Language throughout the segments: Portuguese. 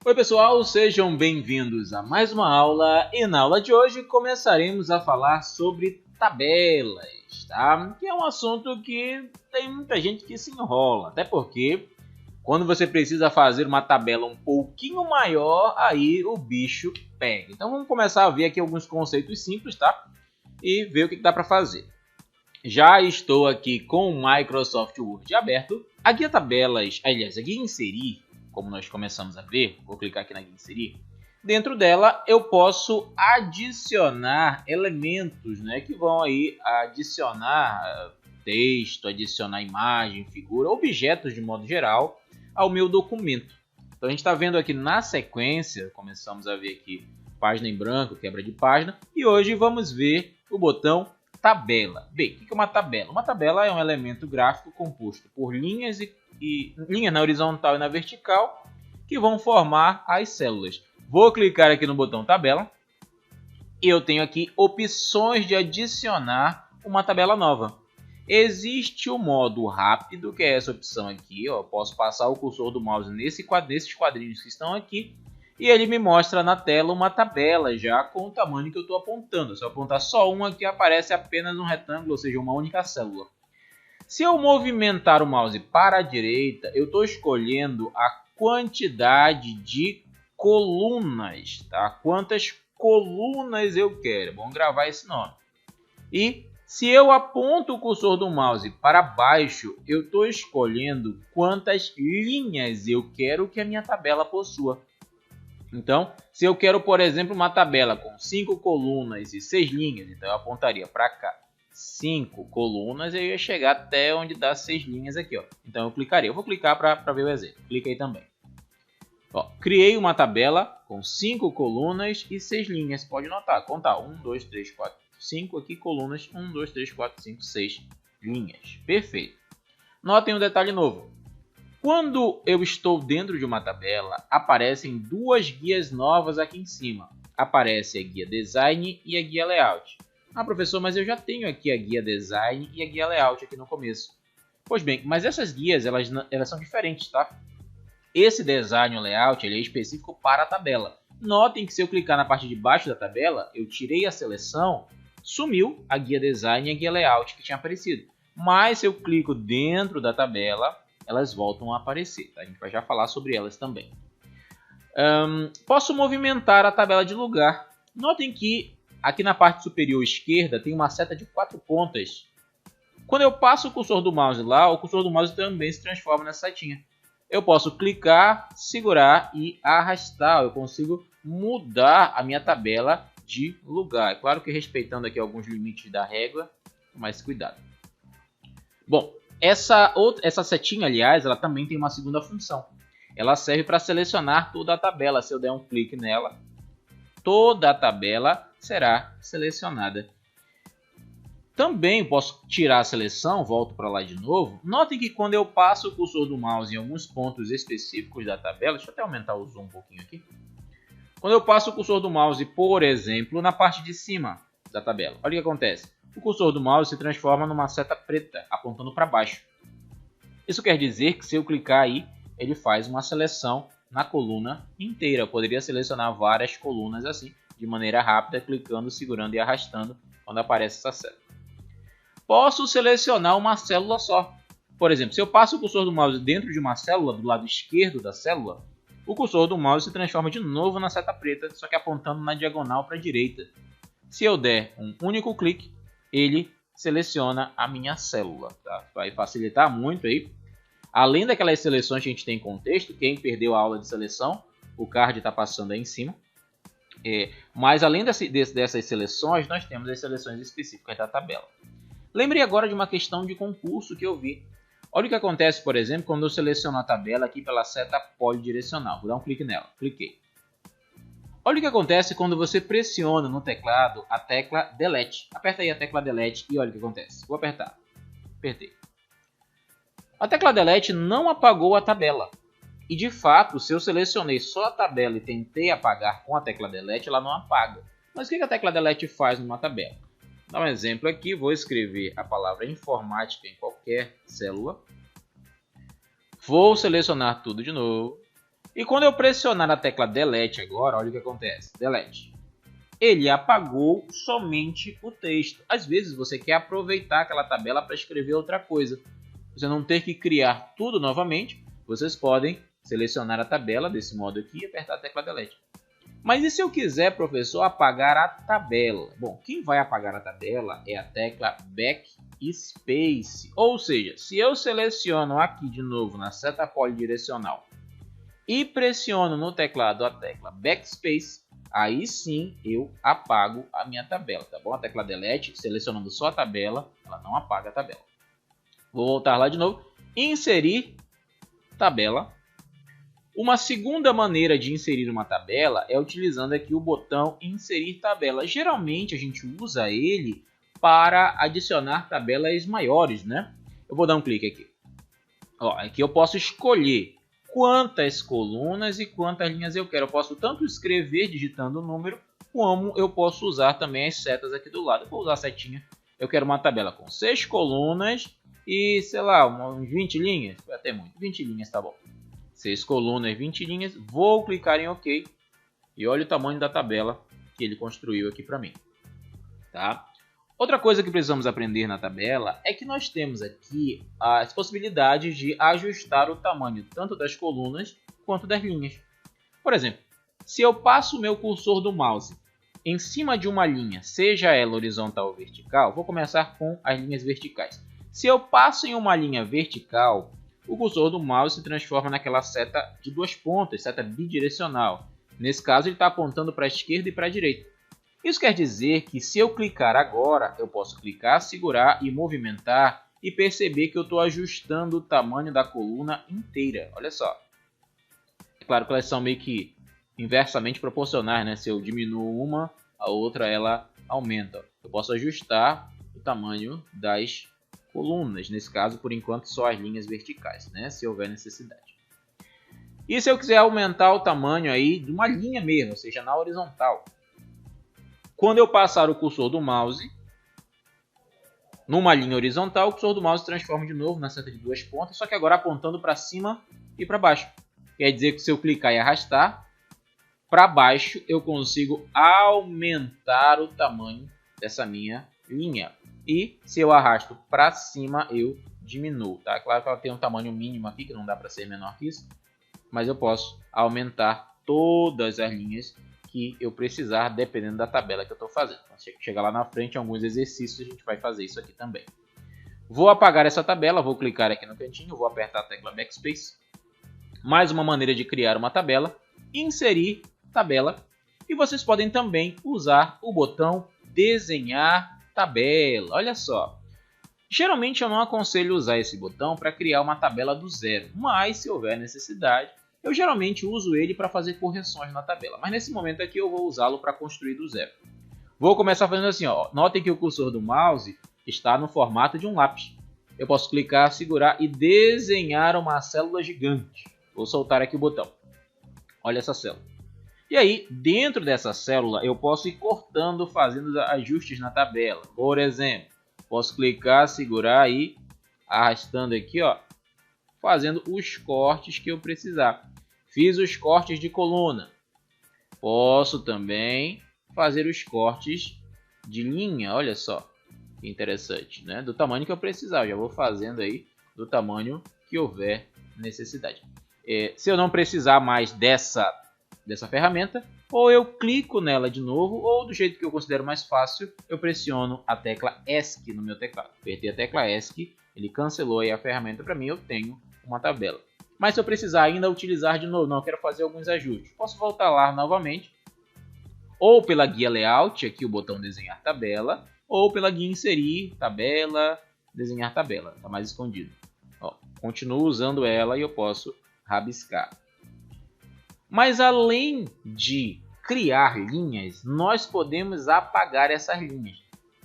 Oi pessoal, sejam bem-vindos a mais uma aula e na aula de hoje começaremos a falar sobre tabelas, tá? Que é um assunto que tem muita gente que se enrola, até porque quando você precisa fazer uma tabela um pouquinho maior, aí o bicho pega. Então vamos começar a ver aqui alguns conceitos simples, tá? E ver o que dá para fazer. Já estou aqui com o Microsoft Word aberto. A guia tabelas, aliás, a guia inserir, como nós começamos a ver, vou clicar aqui na guia inserir. Dentro dela eu posso adicionar elementos, né, que vão aí adicionar texto, adicionar imagem, figura, objetos de modo geral ao meu documento. Então a gente está vendo aqui na sequência, começamos a ver aqui página em branco, quebra de página, e hoje vamos ver o botão tabela. Bem, o que é uma tabela? Uma tabela é um elemento gráfico composto por linhas linhas na horizontal e na vertical que vão formar as células. Vou clicar aqui no botão tabela e eu tenho aqui opções de adicionar uma tabela nova. Existe o modo rápido, que é essa opção aqui. Eu posso passar o cursor do mouse nesses quadrinhos que estão aqui e ele me mostra na tela uma tabela já com o tamanho que eu estou apontando. Se eu apontar só uma aqui, aparece apenas um retângulo, ou seja, uma única célula. Se eu movimentar o mouse para a direita, eu estou escolhendo a quantidade de colunas, tá? Quantas colunas eu quero. Vamos gravar esse nome. E se eu aponto o cursor do mouse para baixo, eu estou escolhendo quantas linhas eu quero que a minha tabela possua. Então, se eu quero, por exemplo, uma tabela com 5 colunas e 6 linhas, então eu apontaria para cá 5 colunas e eu ia chegar até onde dá 6 linhas aqui, ó. Então eu clicaria. Eu vou clicar para ver o exemplo. Clica aí também. Ó, criei uma tabela com 5 colunas e 6 linhas. Pode notar, contar 1, 2, 3, 4, 5 aqui colunas, 1, 2, 3, 4, 5, 6 linhas. Perfeito. Notem um detalhe novo. Quando eu estou dentro de uma tabela, aparecem duas guias novas aqui em cima. Aparece a guia Design e a guia Layout. Ah, professor, mas eu já tenho aqui a guia Design e a guia Layout aqui no começo. Pois bem, mas essas guias elas são diferentes, tá? Esse Design e Layout ele é específico para a tabela. Notem que se eu clicar na parte de baixo da tabela, eu tirei a seleção, sumiu a guia Design e a guia Layout que tinha aparecido. Mas se eu clico dentro da tabela, elas voltam a aparecer, tá? A gente vai já falar sobre elas também. Posso movimentar a tabela de lugar. Notem que aqui na parte superior esquerda tem uma seta de 4 pontas. Quando eu passo o cursor do mouse lá, o cursor do mouse também se transforma nessa setinha. Eu posso clicar, segurar e arrastar. Eu consigo mudar a minha tabela de lugar. É claro que respeitando aqui alguns limites da régua, mas cuidado. Bom, essa setinha, aliás, ela também tem uma segunda função. Ela serve para selecionar toda a tabela. Se eu der um clique nela, toda a tabela será selecionada. Também posso tirar a seleção, volto para lá de novo. Notem que quando eu passo o cursor do mouse em alguns pontos específicos da tabela, deixa eu até aumentar o zoom um pouquinho aqui. Quando eu passo o cursor do mouse, por exemplo, na parte de cima da tabela, olha o que acontece. O cursor do mouse se transforma numa seta preta, apontando para baixo. Isso quer dizer que se eu clicar aí, ele faz uma seleção na coluna inteira. Eu poderia selecionar várias colunas assim, de maneira rápida, clicando, segurando e arrastando quando aparece essa seta. Posso selecionar uma célula só. Por exemplo, se eu passo o cursor do mouse dentro de uma célula, do lado esquerdo da célula, o cursor do mouse se transforma de novo na seta preta, só que apontando na diagonal para a direita. Se eu der um único clique, ele seleciona a minha célula, tá? Vai facilitar muito aí. Além daquelas seleções que a gente tem em contexto, quem perdeu a aula de seleção, o card está passando aí em cima. Mas além dessas seleções, nós temos as seleções específicas da tabela. Lembrei agora de uma questão de concurso que eu vi. Olha o que acontece, por exemplo, quando eu seleciono a tabela aqui pela seta polidirecional. Vou dar um clique nela. Cliquei. Olha o que acontece quando você pressiona no teclado a tecla Delete. Aperta aí a tecla Delete e olha o que acontece. Vou apertar. Apertei. A tecla Delete não apagou a tabela. E de fato, se eu selecionei só a tabela e tentei apagar com a tecla Delete, ela não apaga. Mas o que a tecla Delete faz numa tabela? Vou dar um exemplo aqui. Vou escrever a palavra informática em qualquer célula. Vou selecionar tudo de novo. E quando eu pressionar a tecla Delete agora, olha o que acontece. Delete. Ele apagou somente o texto. Às vezes você quer aproveitar aquela tabela para escrever outra coisa. Você não ter que criar tudo novamente. Vocês podem selecionar a tabela desse modo aqui e apertar a tecla Delete. Mas e se eu quiser, professor, apagar a tabela? Bom, quem vai apagar a tabela é a tecla Backspace. Ou seja, se eu seleciono aqui de novo na seta polidirecional e pressiono no teclado a tecla Backspace, aí sim eu apago a minha tabela, tá bom? A tecla Delete, selecionando só a tabela, ela não apaga a tabela. Vou voltar lá de novo. Inserir tabela. Uma segunda maneira de inserir uma tabela é utilizando aqui o botão Inserir tabela. Geralmente a gente usa ele para adicionar tabelas maiores, né? Eu vou dar um clique aqui. Ó, aqui eu posso escolher quantas colunas e quantas linhas eu quero. Eu posso tanto escrever digitando o número, como eu posso usar também as setas aqui do lado. Eu vou usar a setinha. Eu quero uma tabela com 6 colunas e, sei lá, uns 20 linhas. Vai até muito. 20 linhas tá bom. 6 colunas, 20 linhas. Vou clicar em OK. E olha o tamanho da tabela que ele construiu aqui para mim. Tá? Outra coisa que precisamos aprender na tabela é que nós temos aqui as possibilidades de ajustar o tamanho tanto das colunas quanto das linhas. Por exemplo, se eu passo o meu cursor do mouse em cima de uma linha, seja ela horizontal ou vertical, vou começar com as linhas verticais. Se eu passo em uma linha vertical, o cursor do mouse se transforma naquela seta de duas pontas, seta bidirecional. Nesse caso, ele está apontando para a esquerda e para a direita. Isso quer dizer que se eu clicar agora, eu posso clicar, segurar e movimentar e perceber que eu estou ajustando o tamanho da coluna inteira. Olha só. É claro que elas são meio que inversamente proporcionais, né? Se eu diminuo uma, a outra ela aumenta. Eu posso ajustar o tamanho das colunas, nesse caso, por enquanto, só as linhas verticais, né? Se houver necessidade. E se eu quiser aumentar o tamanho aí de uma linha mesmo, ou seja, na horizontal. Quando eu passar o cursor do mouse numa linha horizontal, o cursor do mouse se transforma de novo na seta de duas pontas, só que agora apontando para cima e para baixo. Quer dizer que se eu clicar e arrastar para baixo, eu consigo aumentar o tamanho dessa minha linha. E se eu arrasto para cima, eu diminuo. Tá? Claro que ela tem um tamanho mínimo aqui, que não dá para ser menor que isso. Mas eu posso aumentar todas as linhas que eu precisar, dependendo da tabela que eu estou fazendo. Então, chegar lá na frente, em alguns exercícios, a gente vai fazer isso aqui também. Vou apagar essa tabela, vou clicar aqui no cantinho, vou apertar a tecla Backspace. Mais uma maneira de criar uma tabela, inserir tabela. E vocês podem também usar o botão Desenhar tabela. Olha só. Geralmente eu não aconselho usar esse botão para criar uma tabela do zero, mas se houver necessidade, eu geralmente uso ele para fazer correções na tabela. Mas nesse momento aqui eu vou usá-lo para construir do zero. Vou começar fazendo assim, ó. Notem que o cursor do mouse está no formato de um lápis. Eu posso clicar, segurar e desenhar uma célula gigante. Vou soltar aqui o botão. Olha essa célula. E aí, dentro dessa célula, eu posso ir cortando, fazendo ajustes na tabela. Por exemplo, posso clicar, segurar e arrastando aqui, ó, fazendo os cortes que eu precisar. Fiz os cortes de coluna. Posso também fazer os cortes de linha. Olha só, que interessante, né? Do tamanho que eu precisar. Eu já vou fazendo aí do tamanho que houver necessidade. Se eu não precisar mais dessa ferramenta, ou eu clico nela de novo, ou do jeito que eu considero mais fácil, eu pressiono a tecla ESC no meu teclado. Apertei a tecla ESC, ele cancelou aí a ferramenta para mim, eu tenho uma tabela. Mas se eu precisar ainda utilizar de novo, não, eu quero fazer alguns ajustes, posso voltar lá novamente, ou pela guia Layout, aqui o botão Desenhar Tabela, ou pela guia Inserir Tabela, Desenhar Tabela, está mais escondido. Ó, continuo usando ela e eu posso rabiscar. Mas além de criar linhas, nós podemos apagar essas linhas.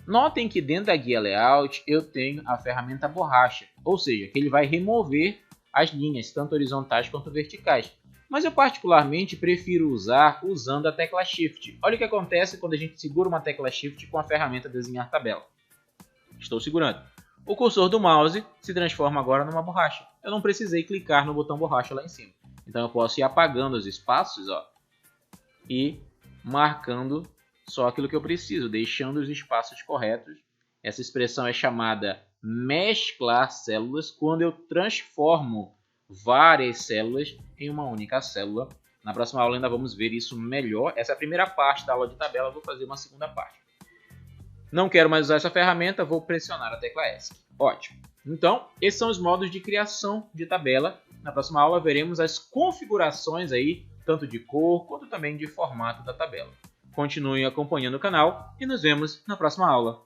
Notem que dentro da guia Layout eu tenho a ferramenta borracha, ou seja, que ele vai remover as linhas, tanto horizontais quanto verticais. Mas eu particularmente prefiro usar usando a tecla Shift. Olha o que acontece quando a gente segura uma tecla Shift com a ferramenta Desenhar Tabela. Estou segurando. O cursor do mouse se transforma agora numa borracha. Eu não precisei clicar no botão borracha lá em cima. Então eu posso ir apagando os espaços, ó, e marcando só aquilo que eu preciso, deixando os espaços corretos. Essa expressão é chamada mesclar células, quando eu transformo várias células em uma única célula. Na próxima aula ainda vamos ver isso melhor. Essa é a primeira parte da aula de tabela, eu vou fazer uma segunda parte. Não quero mais usar essa ferramenta, vou pressionar a tecla ESC. Ótimo. Então, esses são os modos de criação de tabela. Na próxima aula veremos as configurações aí, tanto de cor quanto também de formato da tabela. Continuem acompanhando o canal e nos vemos na próxima aula.